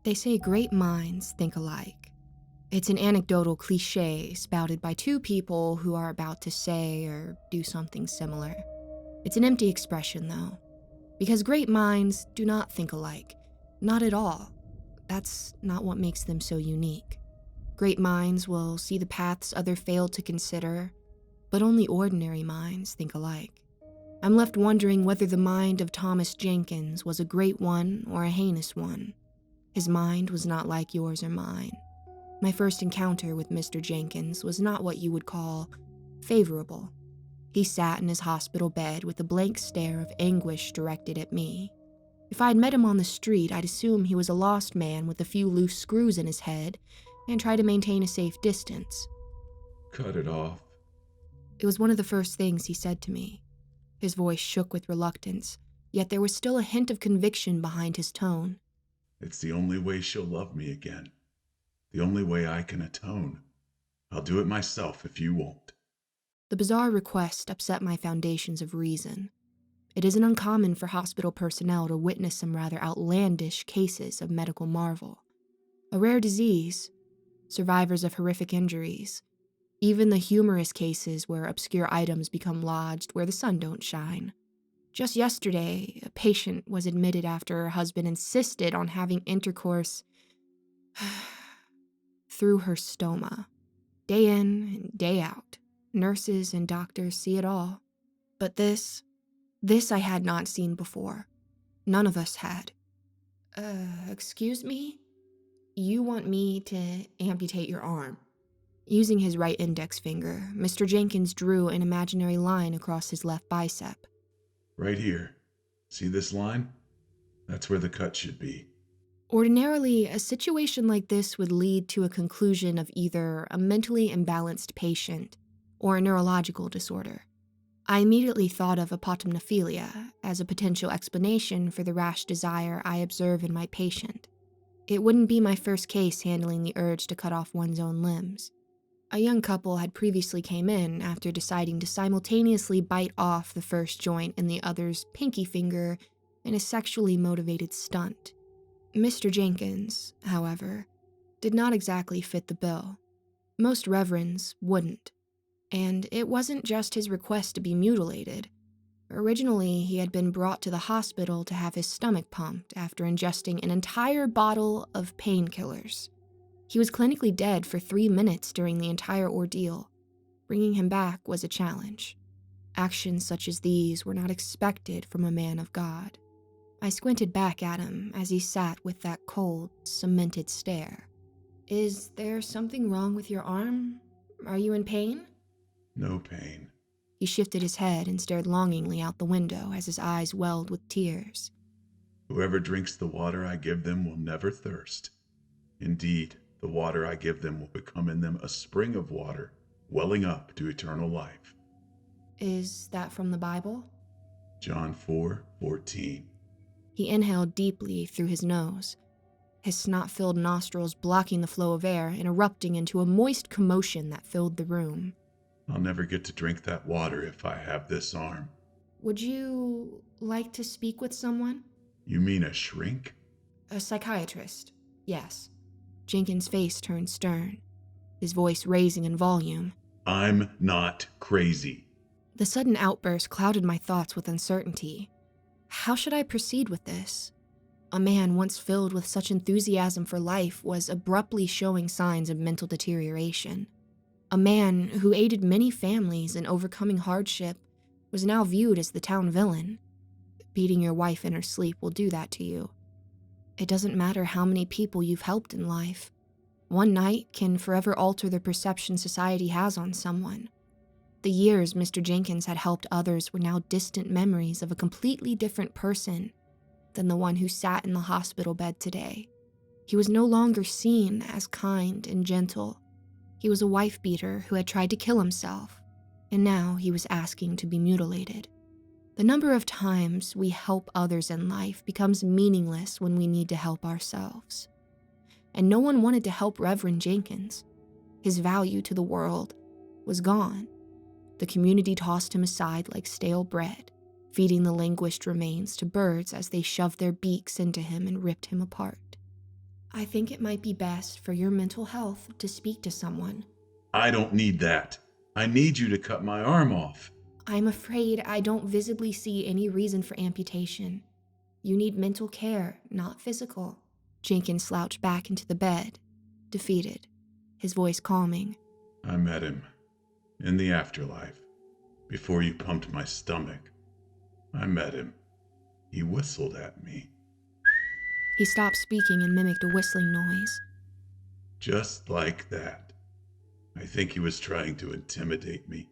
They say great minds think alike. It's an anecdotal cliche spouted by two people who are about to say or do something similar. It's an empty expression, though, because great minds do not think alike. Not at all. That's not what makes them so unique. Great minds will see the paths others fail to consider, but only ordinary minds think alike. I'm left wondering whether the mind of Thomas Jenkins was a great one or a heinous one. His mind was not like yours or mine. My first encounter with Mr. Jenkins was not what you would call favorable. He sat in his hospital bed with a blank stare of anguish directed at me. If I'd met him on the street, I'd assume he was a lost man with a few loose screws in his head and try to maintain a safe distance. Cut it off. It was one of the first things he said to me. His voice shook with reluctance, yet there was still a hint of conviction behind his tone. It's the only way she'll love me again. The only way I can atone. I'll do it myself if you won't. The bizarre request upset my foundations of reason. It isn't uncommon for hospital personnel to witness some rather outlandish cases of medical marvel. A rare disease, survivors of horrific injuries, even the humorous cases where obscure items become lodged where the sun don't shine. Just yesterday, a patient was admitted after her husband insisted on having intercourse through her stoma. Day in and day out, nurses and doctors see it all. But this I had not seen before. None of us had. Excuse me? You want me to amputate your arm? Using his right index finger, Mr. Jenkins drew an imaginary line across his left bicep. Right here. See this line? That's where the cut should be. Ordinarily, a situation like this would lead to a conclusion of either a mentally imbalanced patient or a neurological disorder. I immediately thought of apotemnophilia as a potential explanation for the rash desire I observe in my patient. It wouldn't be my first case handling the urge to cut off one's own limbs. A young couple had previously came in after deciding to simultaneously bite off the first joint in the other's pinky finger in a sexually motivated stunt. Mr. Jenkins, however, did not exactly fit the bill. Most reverends wouldn't. And it wasn't just his request to be mutilated. Originally, he had been brought to the hospital to have his stomach pumped after ingesting an entire bottle of painkillers. He was clinically dead for 3 minutes during the entire ordeal. Bringing him back was a challenge. Actions such as these were not expected from a man of God. I squinted back at him as he sat with that cold, cemented stare. Is there something wrong with your arm? Are you in pain? No pain. He shifted his head and stared longingly out the window as his eyes welled with tears. Whoever drinks the water I give them will never thirst. Indeed, the water I give them will become in them a spring of water, welling up to eternal life. Is that from the Bible? John 4:14. He inhaled deeply through his nose, his snot-filled nostrils blocking the flow of air and erupting into a moist commotion that filled the room. I'll never get to drink that water if I have this arm. Would you like to speak with someone? You mean a shrink? A psychiatrist, yes. Jenkins' face turned stern, his voice raising in volume. I'm not crazy. The sudden outburst clouded my thoughts with uncertainty. How should I proceed with this? A man once filled with such enthusiasm for life was abruptly showing signs of mental deterioration. A man who aided many families in overcoming hardship was now viewed as the town villain. Beating your wife in her sleep will do that to you. It doesn't matter how many people you've helped in life. One night can forever alter the perception society has on someone. The years Mr. Jenkins had helped others were now distant memories of a completely different person than the one who sat in the hospital bed today. He was no longer seen as kind and gentle. He was a wife-beater who had tried to kill himself, and now he was asking to be mutilated. The number of times we help others in life becomes meaningless when we need to help ourselves. And no one wanted to help Reverend Jenkins. His value to the world was gone. The community tossed him aside like stale bread, feeding the languished remains to birds as they shoved their beaks into him and ripped him apart. I think it might be best for your mental health to speak to someone. I don't need that. I need you to cut my arm off. I'm afraid I don't visibly see any reason for amputation. You need mental care, not physical. Jenkins slouched back into the bed, defeated, his voice calming. I met him in the afterlife, before you pumped my stomach. I met him. He whistled at me. He stopped speaking and mimicked a whistling noise. Just like that. I think he was trying to intimidate me.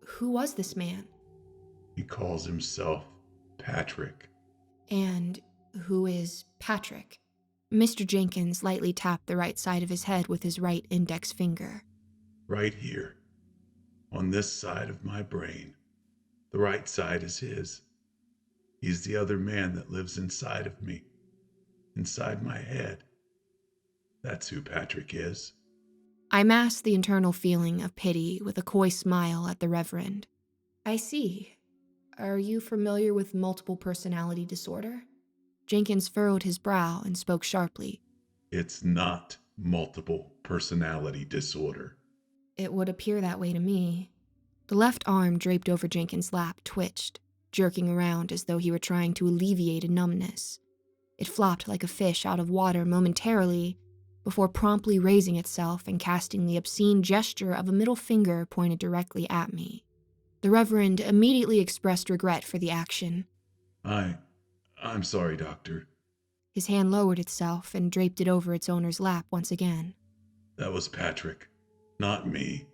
Who was this man? He calls himself Patrick. And who is Patrick? Mr. Jenkins lightly tapped the right side of his head with his right index finger. Right here, on this side of my brain. The right side is his. He's the other man that lives inside of me, inside my head. That's who Patrick is. I masked the internal feeling of pity with a coy smile at the Reverend. I see. Are you familiar with multiple personality disorder? Jenkins furrowed his brow and spoke sharply. It's not multiple personality disorder. It would appear that way to me. The left arm draped over Jenkins' lap twitched, jerking around as though he were trying to alleviate a numbness. It flopped like a fish out of water momentarily, before promptly raising itself and casting the obscene gesture of a middle finger pointed directly at me. The Reverend immediately expressed regret for the action. I'm sorry, Doctor. His hand lowered itself and draped it over its owner's lap once again. That was Patrick, not me.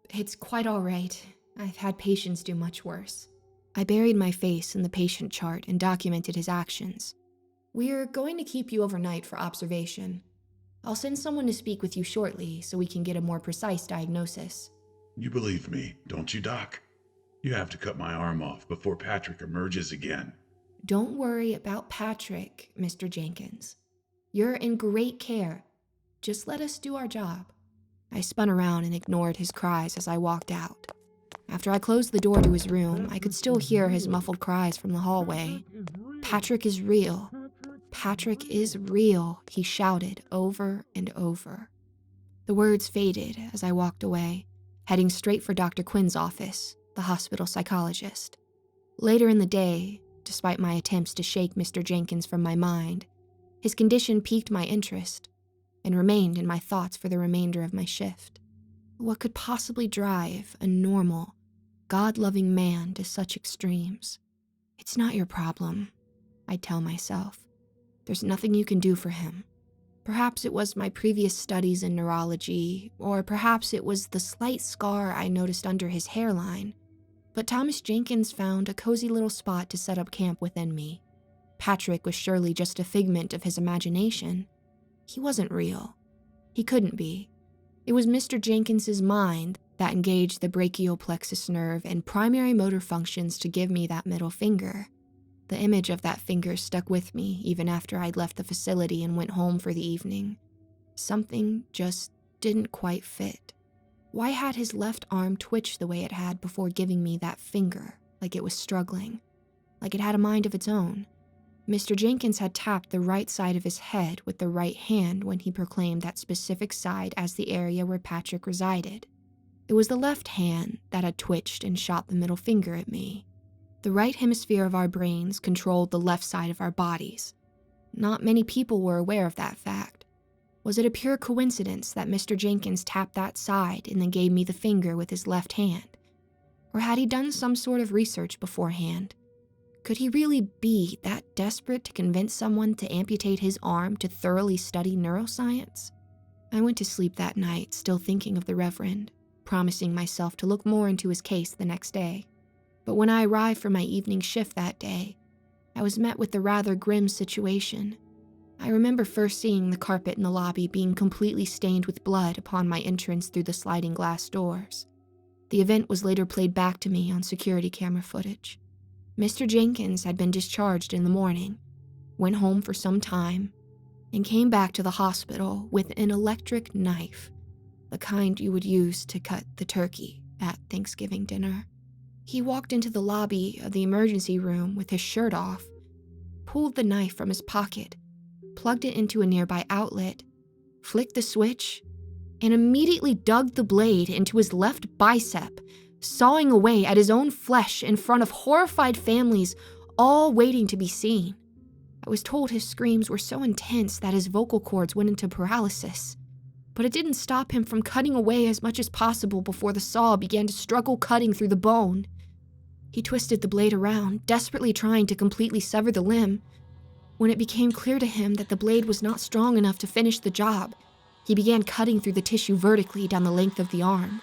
It's quite all right. I've had patients do much worse. I buried my face in the patient chart and documented his actions. We're going to keep you overnight for observation. I'll send someone to speak with you shortly so we can get a more precise diagnosis. You believe me, don't you, Doc? You have to cut my arm off before Patrick emerges again. Don't worry about Patrick, Mr. Jenkins. You're in great care. Just let us do our job. I spun around and ignored his cries as I walked out. After I closed the door to his room, I could still hear his muffled cries from the hallway. Patrick is real. Patrick is real, he shouted over and over. The words faded as I walked away, heading straight for Dr. Quinn's office, the hospital psychologist. Later in the day, despite my attempts to shake Mr. Jenkins from my mind, his condition piqued my interest and remained in my thoughts for the remainder of my shift. What could possibly drive a normal, God-loving man to such extremes? It's not your problem, I'd tell myself. There's nothing you can do for him. Perhaps it was my previous studies in neurology, or perhaps it was the slight scar I noticed under his hairline. But Thomas Jenkins found a cozy little spot to set up camp within me. Patrick was surely just a figment of his imagination. He wasn't real. He couldn't be. It was Mr. Jenkins's mind that engaged the brachial plexus nerve and primary motor functions to give me that middle finger. The image of that finger stuck with me even after I'd left the facility and went home for the evening. Something just didn't quite fit. Why had his left arm twitched the way it had before giving me that finger, like it was struggling, like it had a mind of its own? Mr. Jenkins had tapped the right side of his head with the right hand when he proclaimed that specific side as the area where Patrick resided. It was the left hand that had twitched and shot the middle finger at me. The right hemisphere of our brains controlled the left side of our bodies. Not many people were aware of that fact. Was it a pure coincidence that Mr. Jenkins tapped that side and then gave me the finger with his left hand? Or had he done some sort of research beforehand? Could he really be that desperate to convince someone to amputate his arm to thoroughly study neuroscience? I went to sleep that night still thinking of the Reverend, promising myself to look more into his case the next day. But when I arrived for my evening shift that day, I was met with a rather grim situation. I remember first seeing the carpet in the lobby being completely stained with blood upon my entrance through the sliding glass doors. The event was later played back to me on security camera footage. Mr. Jenkins had been discharged in the morning, went home for some time, and came back to the hospital with an electric knife, the kind you would use to cut the turkey at Thanksgiving dinner. He walked into the lobby of the emergency room with his shirt off, pulled the knife from his pocket, plugged it into a nearby outlet, flicked the switch, and immediately dug the blade into his left bicep, sawing away at his own flesh in front of horrified families, all waiting to be seen. I was told his screams were so intense that his vocal cords went into paralysis, but it didn't stop him from cutting away as much as possible before the saw began to struggle cutting through the bone. He twisted the blade around, desperately trying to completely sever the limb. When it became clear to him that the blade was not strong enough to finish the job, he began cutting through the tissue vertically down the length of the arm,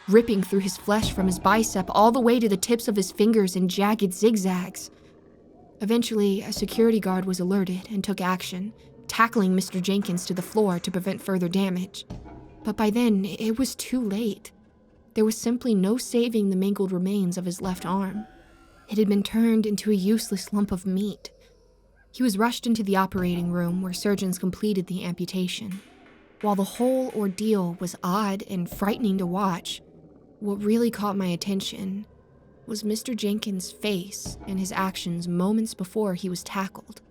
ripping through his flesh from his bicep all the way to the tips of his fingers in jagged zigzags. Eventually, a security guard was alerted and took action, tackling Mr. Jenkins to the floor to prevent further damage. But by then, it was too late. There was simply no saving the mangled remains of his left arm. It had been turned into a useless lump of meat. He was rushed into the operating room where surgeons completed the amputation. While the whole ordeal was odd and frightening to watch, what really caught my attention was Mr. Jenkins' face and his actions moments before he was tackled.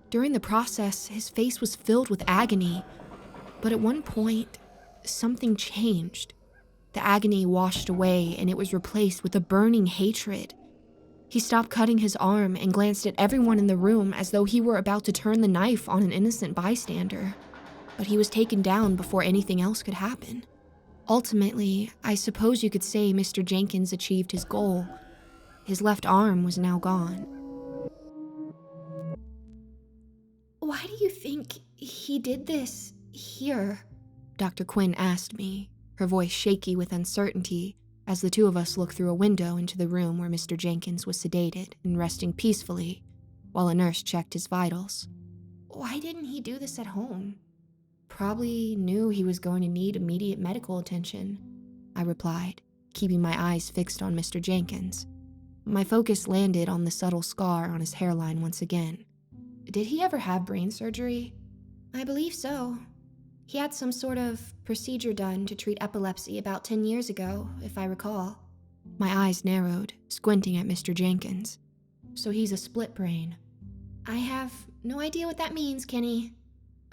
During the process, his face was filled with agony, but at one point, something changed. The agony washed away and it was replaced with a burning hatred. He stopped cutting his arm and glanced at everyone in the room as though he were about to turn the knife on an innocent bystander. But he was taken down before anything else could happen. Ultimately, I suppose you could say Mr. Jenkins achieved his goal. His left arm was now gone. "Why do you think he did this here?" Dr. Quinn asked me, her voice shaky with uncertainty, as the two of us looked through a window into the room where Mr. Jenkins was sedated and resting peacefully, while a nurse checked his vitals. "Why didn't he do this at home?" "Probably knew he was going to need immediate medical attention," I replied, keeping my eyes fixed on Mr. Jenkins. My focus landed on the subtle scar on his hairline once again. "Did he ever have brain surgery?" "I believe so. He had some sort of procedure done to treat epilepsy about 10 years ago, if I recall." My eyes narrowed, squinting at Mr. Jenkins. "So he's a split brain." "I have no idea what that means, Kenny."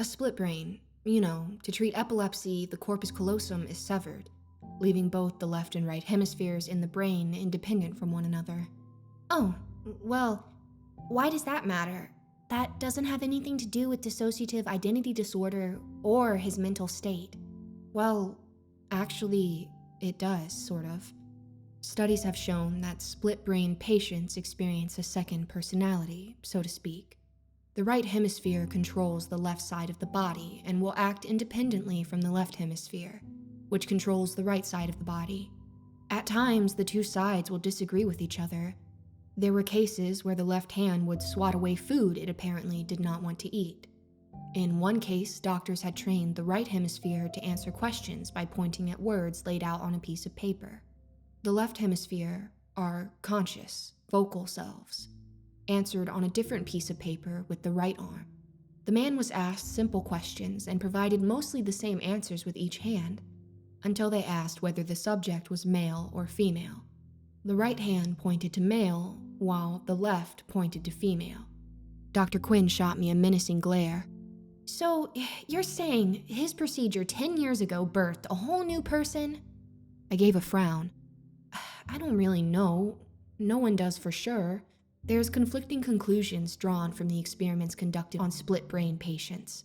"A split brain. You know, to treat epilepsy, the corpus callosum is severed, leaving both the left and right hemispheres in the brain independent from one another." "Oh, well, why does that matter? That doesn't have anything to do with dissociative identity disorder or his mental state." "Well, actually, it does, sort of. Studies have shown that split-brain patients experience a second personality, so to speak. The right hemisphere controls the left side of the body and will act independently from the left hemisphere, which controls the right side of the body. At times, the two sides will disagree with each other. There were cases where the left hand would swat away food it apparently did not want to eat. In one case, doctors had trained the right hemisphere to answer questions by pointing at words laid out on a piece of paper. The left hemisphere, our conscious, vocal selves, answered on a different piece of paper with the right arm. The man was asked simple questions and provided mostly the same answers with each hand, until they asked whether the subject was male or female. The right hand pointed to male, while the left pointed to female. Dr. Quinn shot me a menacing glare. "So, you're saying his procedure 10 years ago birthed a whole new person?" I gave a frown. "I don't really know. No one does for sure. There's conflicting conclusions drawn from the experiments conducted on split-brain patients.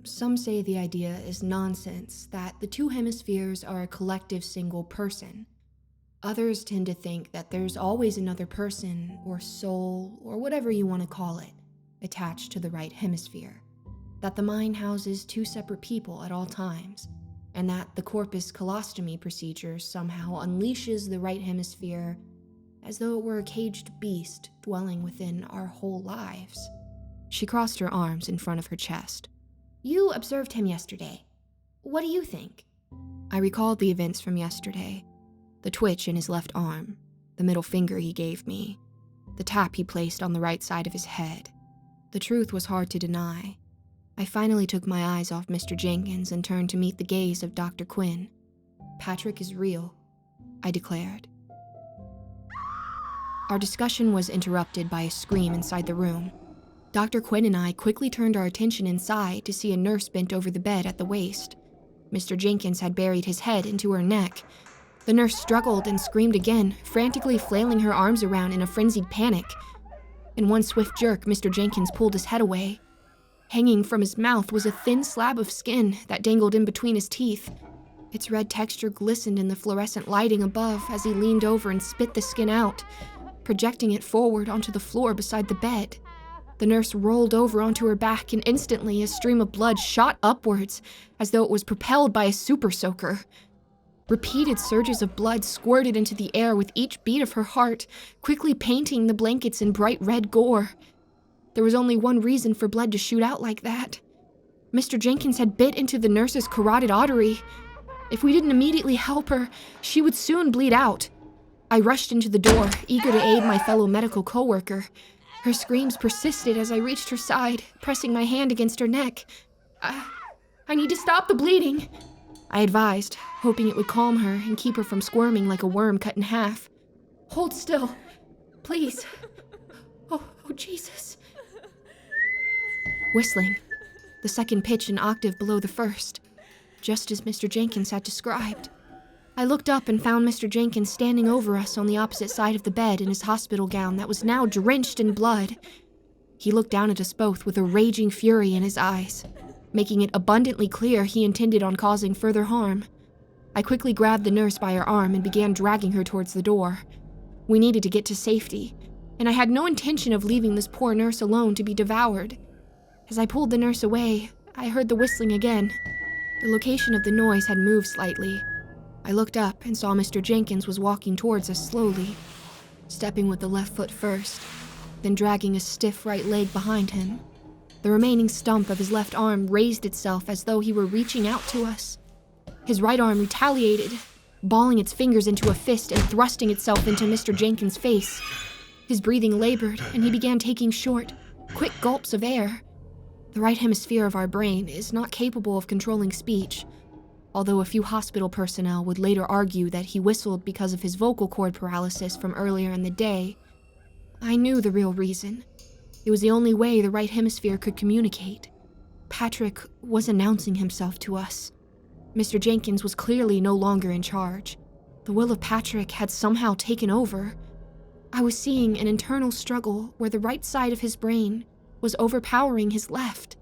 Some say the idea is nonsense, that the two hemispheres are a collective single person. Others tend to think that there's always another person, or soul, or whatever you want to call it, attached to the right hemisphere. That the mind houses two separate people at all times, and that the corpus callosum procedure somehow unleashes the right hemisphere as though it were a caged beast dwelling within our whole lives." She crossed her arms in front of her chest. "You observed him yesterday. What do you think?" I recalled the events from yesterday. The twitch in his left arm, the middle finger he gave me, the tap he placed on the right side of his head. The truth was hard to deny. I finally took my eyes off Mr. Jenkins and turned to meet the gaze of Dr. Quinn. "Patrick is real," I declared. Our discussion was interrupted by a scream inside the room. Dr. Quinn and I quickly turned our attention inside to see a nurse bent over the bed at the waist. Mr. Jenkins had buried his head into her neck. The nurse struggled and screamed again, frantically flailing her arms around in a frenzied panic. In one swift jerk, Mr. Jenkins pulled his head away. Hanging from his mouth was a thin slab of skin that dangled in between his teeth. Its red texture glistened in the fluorescent lighting above as he leaned over and spit the skin out, projecting it forward onto the floor beside the bed. The nurse rolled over onto her back, and instantly a stream of blood shot upwards as though it was propelled by a super soaker. Repeated surges of blood squirted into the air with each beat of her heart, quickly painting the blankets in bright red gore. There was only one reason for blood to shoot out like that. Mr. Jenkins had bit into the nurse's carotid artery. If we didn't immediately help her, she would soon bleed out. I rushed into the door, eager to aid my fellow medical coworker. Her screams persisted as I reached her side, pressing my hand against her neck. I need to stop the bleeding, I advised, hoping it would calm her and keep her from squirming like a worm cut in half. Hold still, please. Oh, Jesus. Whistling, the second pitch an octave below the first, just as Mr. Jenkins had described. I looked up and found Mr. Jenkins standing over us on the opposite side of the bed in his hospital gown that was now drenched in blood. He looked down at us both with a raging fury in his eyes, making it abundantly clear he intended on causing further harm. I quickly grabbed the nurse by her arm and began dragging her towards the door. We needed to get to safety, and I had no intention of leaving this poor nurse alone to be devoured. As I pulled the nurse away, I heard the whistling again. The location of the noise had moved slightly. I looked up and saw Mr. Jenkins was walking towards us slowly, stepping with the left foot first, then dragging a stiff right leg behind him. The remaining stump of his left arm raised itself as though he were reaching out to us. His right arm retaliated, balling its fingers into a fist and thrusting itself into Mr. Jenkins' face. His breathing labored, and he began taking short, quick gulps of air. The right hemisphere of our brain is not capable of controlling speech, although a few hospital personnel would later argue that he whistled because of his vocal cord paralysis from earlier in the day. I knew the real reason. It was the only way the right hemisphere could communicate. Patrick was announcing himself to us. Mr. Jenkins was clearly no longer in charge. The will of Patrick had somehow taken over. I was seeing an internal struggle where the right side of his brain was overpowering his left.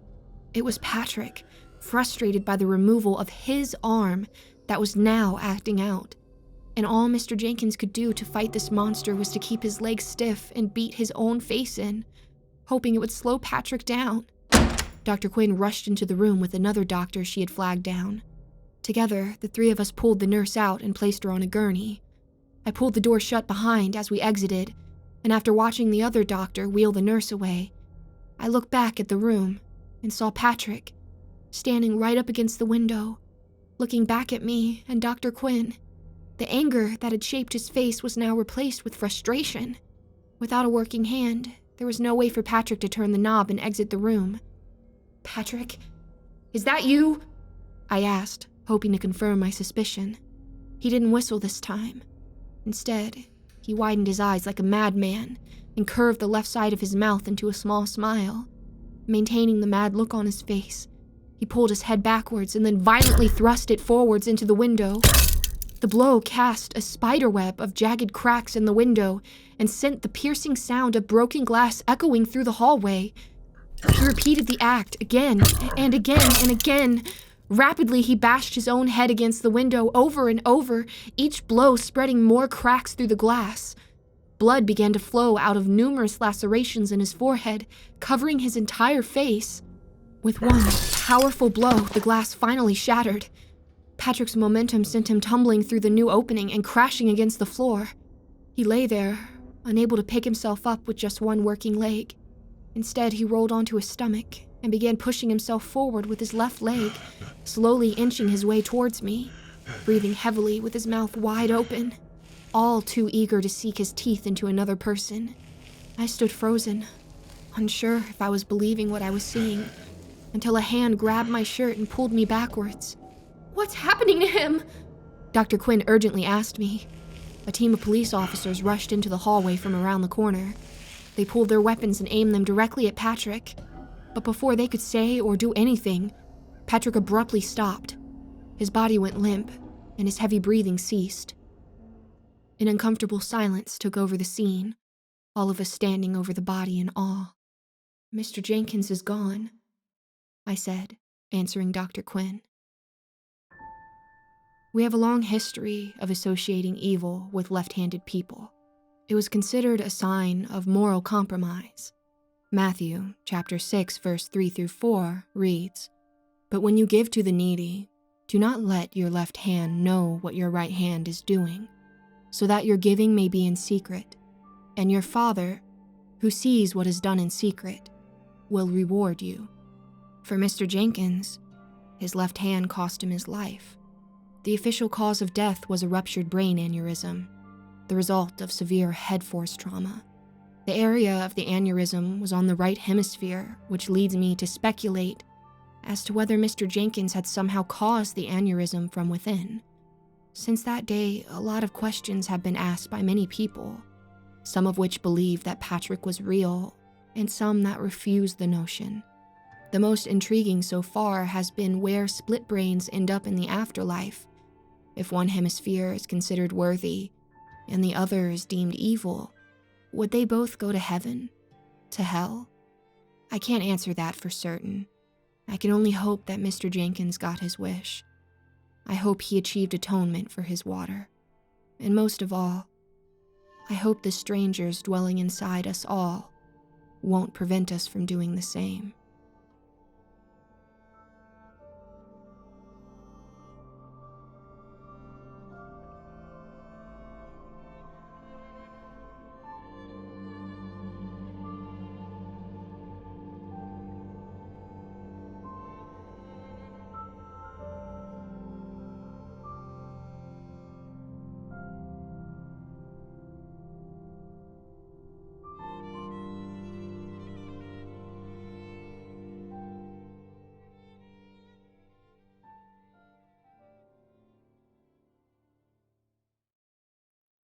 It was Patrick, frustrated by the removal of his arm, that was now acting out. And all Mr. Jenkins could do to fight this monster was to keep his legs stiff and beat his own face in, hoping it would slow Patrick down. Dr. Quinn rushed into the room with another doctor she had flagged down. Together, the three of us pulled the nurse out and placed her on a gurney. I pulled the door shut behind as we exited, and after watching the other doctor wheel the nurse away, I looked back at the room and saw Patrick, standing right up against the window, looking back at me and Dr. Quinn. The anger that had shaped his face was now replaced with frustration. Without a working hand, there was no way for Patrick to turn the knob and exit the room. "Patrick, is that you?" I asked, hoping to confirm my suspicion. He didn't whistle this time. Instead, he widened his eyes like a madman and curved the left side of his mouth into a small smile. Maintaining the mad look on his face, he pulled his head backwards and then violently thrust it forwards into the window. The blow cast a spiderweb of jagged cracks in the window and sent the piercing sound of broken glass echoing through the hallway. He repeated the act again and again and again. Rapidly, he bashed his own head against the window over and over, each blow spreading more cracks through the glass. Blood began to flow out of numerous lacerations in his forehead, covering his entire face. With one powerful blow, the glass finally shattered. Patrick's momentum sent him tumbling through the new opening and crashing against the floor. He lay there, unable to pick himself up with just one working leg. Instead, he rolled onto his stomach and began pushing himself forward with his left leg, slowly inching his way towards me, breathing heavily with his mouth wide open, all too eager to seek his teeth into another person. I stood frozen, unsure if I was believing what I was seeing, until a hand grabbed my shirt and pulled me backwards. "What's happening to him?" Dr. Quinn urgently asked me. A team of police officers rushed into the hallway from around the corner. They pulled their weapons and aimed them directly at Patrick. But before they could say or do anything, Patrick abruptly stopped. His body went limp, and his heavy breathing ceased. An uncomfortable silence took over the scene, all of us standing over the body in awe. "Mr. Jenkins is gone," I said, answering Dr. Quinn. We have a long history of associating evil with left-handed people. It was considered a sign of moral compromise. Matthew chapter 6, verse 3 through 4 reads, "But when you give to the needy, do not let your left hand know what your right hand is doing, so that your giving may be in secret, and your Father, who sees what is done in secret, will reward you." For Mr. Jenkins, his left hand cost him his life. The official cause of death was a ruptured brain aneurysm, the result of severe head force trauma. The area of the aneurysm was on the right hemisphere, which leads me to speculate as to whether Mr. Jenkins had somehow caused the aneurysm from within. Since that day, a lot of questions have been asked by many people, some of which believe that Patrick was real, and some that refuse the notion. The most intriguing so far has been where split brains end up in the afterlife. If one hemisphere is considered worthy, and the other is deemed evil, would they both go to heaven? To hell? I can't answer that for certain. I can only hope that Mr. Jenkins got his wish. I hope he achieved atonement for his water. And most of all, I hope the strangers dwelling inside us all won't prevent us from doing the same.